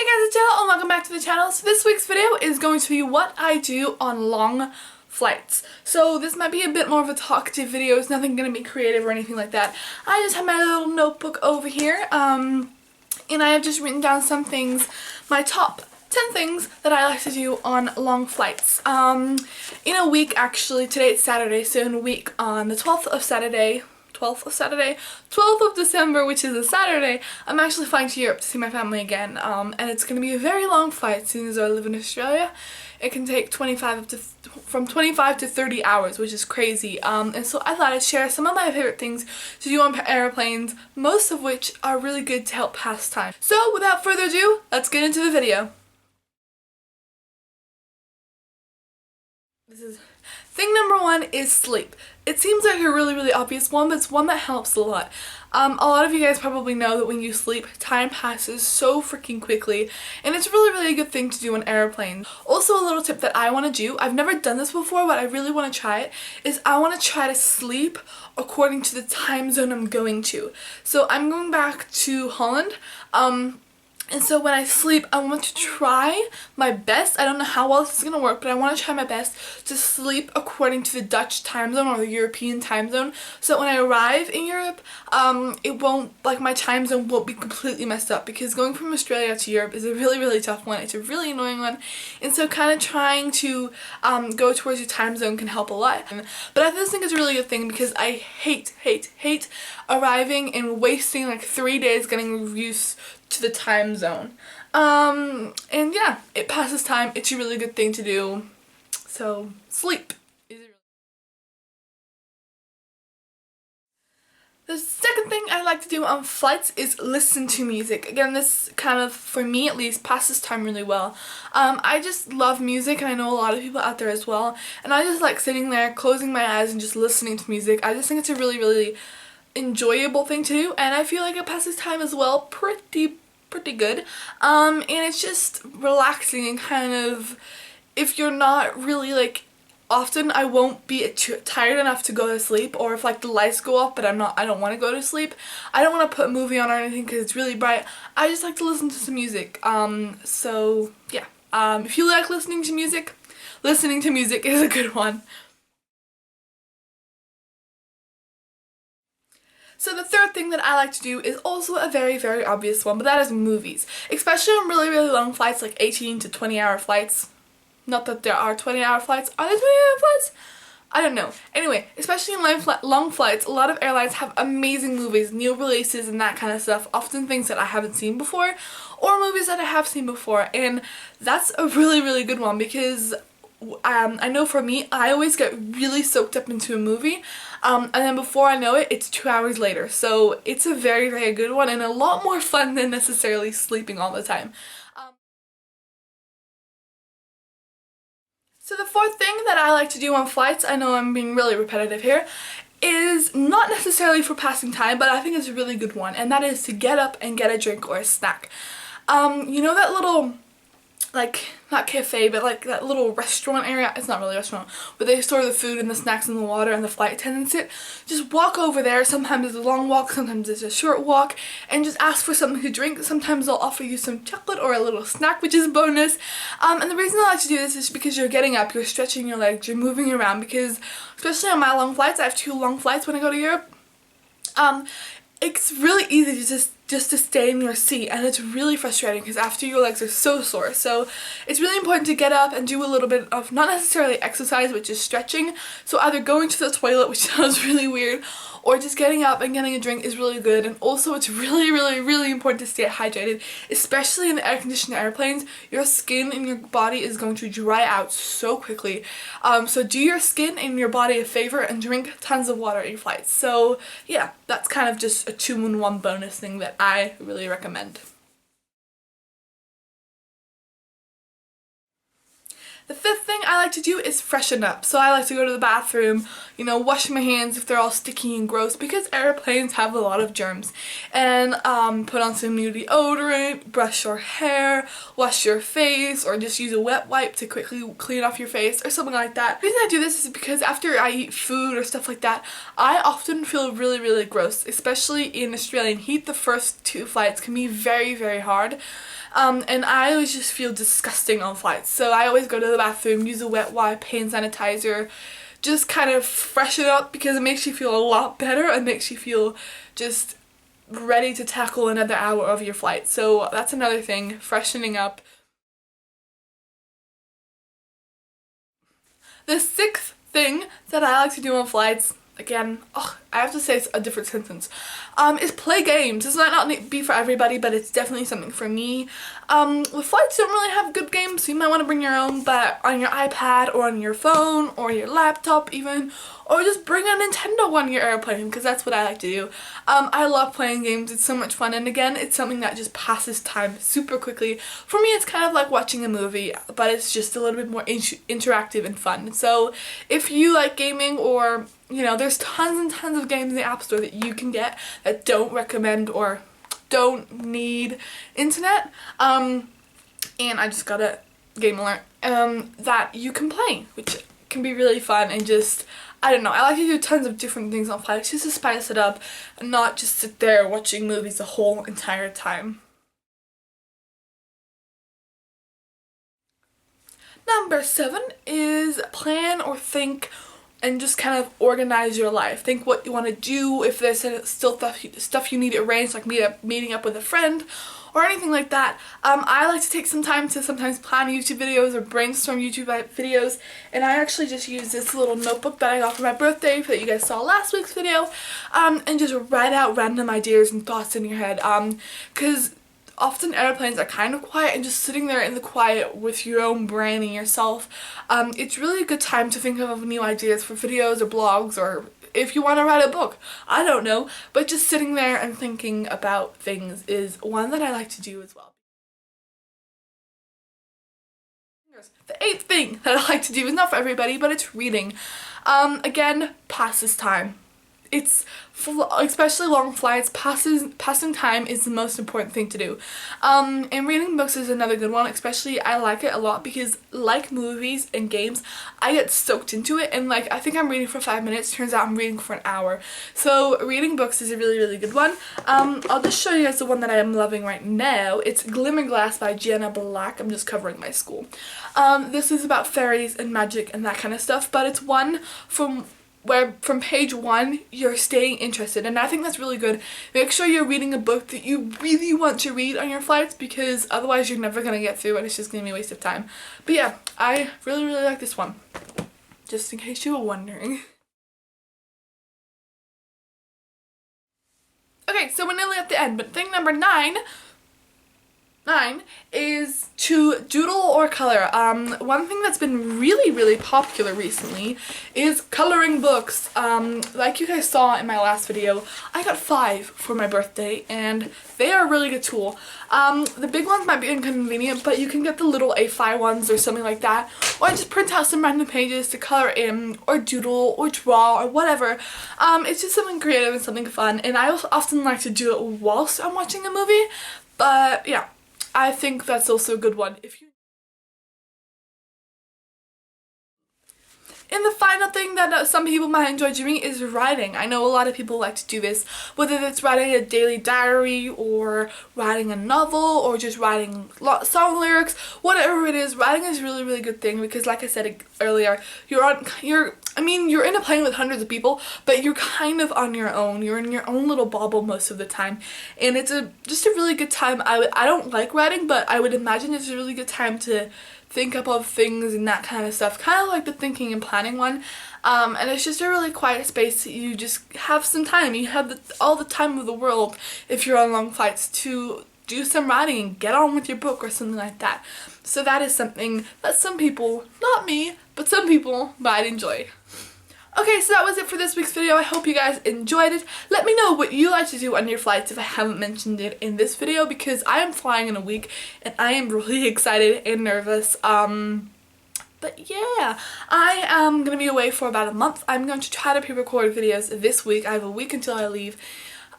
Hey guys, it's Jill and welcome back to the channel. So this week's video is going to be what I do on long flights. So this might be a bit more of a talkative video. It's nothing going to be creative or anything like that. I just have my little notebook over here and I have just written down some things, my top 10 things that I like to do on long flights. In a week, actually, today it's Saturday, so in a week on the 12th of December, which is a Saturday, I'm actually flying to Europe to see my family again, and it's going to be a very long flight seeing as I live in Australia. It can take from 25 to 30 hours, which is crazy, and so I thought I'd share some of my favorite things to do on airplanes, most of which are really good to help pass time. So without further ado, let's get into the video. Thing number one is sleep. It seems like a really obvious one, but it's one that helps a lot. A lot of you guys probably know that when you sleep, time passes so freaking quickly, and it's really a good thing to do on airplanes. Also, a little tip that I want to do, I've never done this before, but I really want to try it, is I want to try to sleep according to the time zone I'm going to. So I'm going back to Holland, and so when I sleep, I want to try my best. I don't know how well this is going to work, but I want to try my best to sleep according to the Dutch time zone or the European time zone. So when I arrive in Europe, it won't, like, my time zone won't be completely messed up, because going from Australia to Europe is a really tough one. It's a really annoying one. And so kind of trying to go towards your time zone can help a lot. But I just think it's a really good thing, because I hate arriving and wasting like 3 days getting used to the time zone. And yeah, it passes time. It's a really good thing to do. So sleep is the second thing I like to do on flights is listen to music. Again, this kind of, for me at least, passes time really well. I just love music, and I know a lot of people out there as well, and I just like sitting there, closing my eyes and just listening to music. I just think it's a really enjoyable thing to do, and I feel like it passes time as well pretty good, and it's just relaxing and kind of, if you're not really, like, often I won't be tired enough to go to sleep, or if like the lights go off but I don't want to go to sleep, I don't want to put a movie on or anything because it's really bright. I just like to listen to some music. So yeah, if you like listening to music is a good one. So the third thing that I like to do is also a very obvious one, but that is movies. Especially on really long flights, like 18 to 20 hour flights. Not that there are 20-hour flights. Are there 20-hour flights? I don't know. Anyway, especially in long flights, a lot of airlines have amazing movies, new releases and that kind of stuff, often things that I haven't seen before, or movies that I have seen before, and that's a really good one, because I know for me, I always get really soaked up into a movie, and then before I know it, it's 2 hours later. So it's a very good one, and a lot more fun than necessarily sleeping all the time. So the fourth thing that I like to do on flights, I know I'm being really repetitive here, is not necessarily for passing time, but I think it's a really good one, and that is to get up and get a drink or a snack. You know that little, like, not cafe, but like that little restaurant area, it's not really a restaurant, where they store the food and the snacks and the water and the flight attendants sit? Just walk over there. Sometimes it's a long walk, sometimes it's a short walk, and just ask for something to drink. Sometimes they'll offer you some chocolate or a little snack, which is a bonus. And the reason I like to do this is because you're getting up, you're stretching your legs, you're moving around, because especially on my long flights, I have 2 long flights when I go to Europe, it's really easy to just to stay in your seat, and it's really frustrating because after your legs are so sore. So it's really important to get up and do a little bit of, not necessarily exercise, but just stretching. So either going to the toilet, which sounds really weird, or just getting up and getting a drink is really good. And also it's really important to stay hydrated, especially in the air-conditioned airplanes. Your skin and your body is going to dry out so quickly. So do your skin and your body a favor and drink tons of water in your flights. So yeah, that's kind of just a 2-in-1 bonus thing that I really recommend. The fifth thing I like to do is freshen up. So I like to go to the bathroom, you know, washing my hands if they're all sticky and gross, because airplanes have a lot of germs. And put on some new deodorant, brush your hair, wash your face, or just use a wet wipe to quickly clean off your face or something like that. The reason I do this is because after I eat food or stuff like that, I often feel really gross, especially in Australian heat. The first 2 flights can be very hard. And I always just feel disgusting on flights, so I always go to the bathroom, use a wet wipe, hand sanitizer, just kind of freshen up, because it makes you feel a lot better and makes you feel just ready to tackle another hour of your flight. So that's another thing, freshening up. The 6th thing that I like to do on flights, again, I have to say it's a different sentence, is play games. This might not be for everybody, but it's definitely something for me. The flights don't really have good games, so you might want to bring your own, but on your iPad or on your phone or your laptop even, or just bring a Nintendo on your airplane, because that's what I like to do. I love playing games, it's so much fun, and again, it's something that just passes time super quickly. For me, it's kind of like watching a movie, but it's just a little bit more interactive and fun. So if you like gaming, or you know, there's tons and tons of games in the App Store that you can get that don't recommend or don't need internet. And I just got a game alert that you can play, which can be really fun, and just, I don't know, I like to do tons of different things on flights just to spice it up and not just sit there watching movies the whole entire time. Number 7 is plan or think and just kind of organize your life. Think what you want to do, if there's still stuff you need to arrange, like meeting up with a friend or anything like that. I like to take some time to sometimes plan YouTube videos or brainstorm YouTube videos, and I actually just use this little notebook that I got for my birthday that you guys saw last week's video, and just write out random ideas and thoughts in your head, because often airplanes are kind of quiet, and just sitting there in the quiet with your own brain and yourself, it's really a good time to think of new ideas for videos or blogs, or if you want to write a book, I don't know, but just sitting there and thinking about things is one that I like to do as well. The 8th thing that I like to do is not for everybody, but it's reading. Again, passes time. It's, especially long flights, passing time is the most important thing to do. And reading books is another good one, especially I like it a lot because, like movies and games, I get soaked into it, and like I think I'm reading for 5 minutes, turns out I'm reading for an hour. So reading books is a really good one. I'll just show you guys the one that I am loving right now. It's Glimmerglass by Gianna Black. I'm just covering my school. This is about fairies and magic and that kind of stuff, but it's one where from page 1 you're staying interested, and I think that's really good. Make sure you're reading a book that you really want to read on your flights, because otherwise you're never going to get through and it's just going to be a waste of time. But yeah, I really like this one, just in case you were wondering. Okay, so we're nearly at the end, but thing number 9 is to doodle or color. One thing that's been really popular recently is coloring books. Like you guys saw in my last video, I got 5 for my birthday, and they are a really good tool. The big ones might be inconvenient, but you can get the little A5 ones or something like that, or just print out some random pages to color in, or doodle, or draw, or whatever. It's just something creative and something fun, and I also often like to do it whilst I'm watching a movie, but yeah. I think that's also a good one. And the final thing that some people might enjoy doing is writing. I know a lot of people like to do this, whether it's writing a daily diary, or writing a novel, or just writing song lyrics, whatever it is. Writing is a really good thing, because like I said earlier, you're in a plane with hundreds of people, but you're kind of on your own. You're in your own little bubble most of the time, and it's just a really good time. I don't like writing, but I would imagine it's a really good time to think up of things and that kind of stuff, kind of like the thinking and planning one. And it's just a really quiet space that you just have some time. You have all the time of the world if you're on long flights to do some writing and get on with your book or something like that. So that is something that some people, not me, but some people might enjoy. Okay, so that was it for this week's video. I hope you guys enjoyed it. Let me know what you like to do on your flights if I haven't mentioned it in this video, because I am flying in a week and I am really excited and nervous. But But yeah, I am going to be away for about a month. I'm going to try to pre-record videos this week. I have a week until I leave.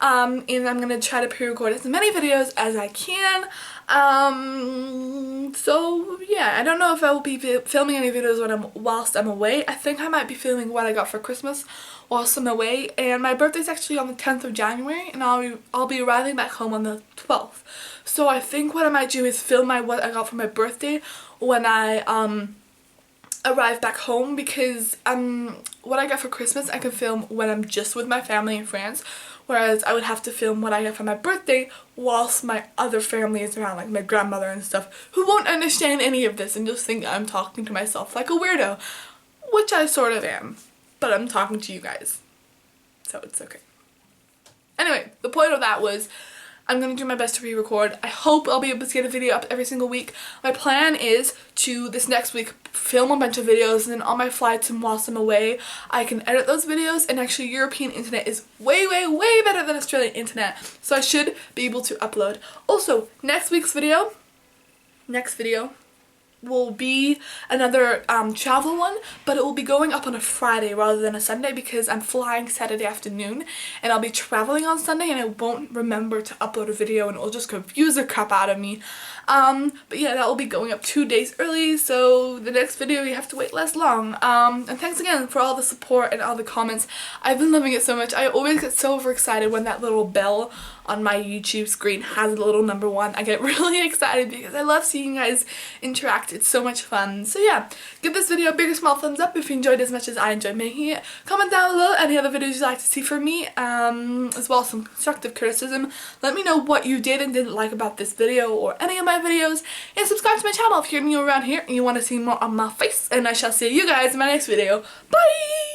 And I'm going to try to pre-record as many videos as I can. So yeah, I don't know if I will be filming any videos whilst I'm away. I think I might be filming what I got for Christmas whilst I'm away. And my birthday's actually on the 10th of January, and I'll be arriving back home on the 12th. So I think what I might do is film what I got for my birthday when I arrive back home, because what I get for Christmas I can film when I'm just with my family in France, whereas I would have to film what I get for my birthday whilst my other family is around, like my grandmother and stuff, who won't understand any of this and just think I'm talking to myself like a weirdo, which I sort of am, but I'm talking to you guys, so it's okay. Anyway, the point of that was I'm going to do my best to re-record. I hope I'll be able to get a video up every single week. My plan is to, this next week, film a bunch of videos, and then on my flights and whilst I'm away, I can edit those videos, and actually European internet is way, way, way better than Australian internet, so I should be able to upload. Also, next video will be another travel one, but it will be going up on a Friday rather than a Sunday, because I'm flying Saturday afternoon and I'll be traveling on Sunday and I won't remember to upload a video and it'll just confuse the crap out of me. But yeah, that will be going up 2 days early, so the next video you have to wait less long. And thanks again for all the support and all the comments. I've been loving it so much. I always get so overexcited when that little bell on my YouTube screen has a little number 1. I get really excited because I love seeing you guys interact. It's so much fun. So yeah, give this video a big or small thumbs up if you enjoyed as much as I enjoyed making it. Comment down below any other videos you'd like to see from me, as well as some constructive criticism. Let me know what you did and didn't like about this video or any of my videos, and subscribe to my channel if you're new around here and you want to see more on my face, and I shall see you guys in my next video. Bye!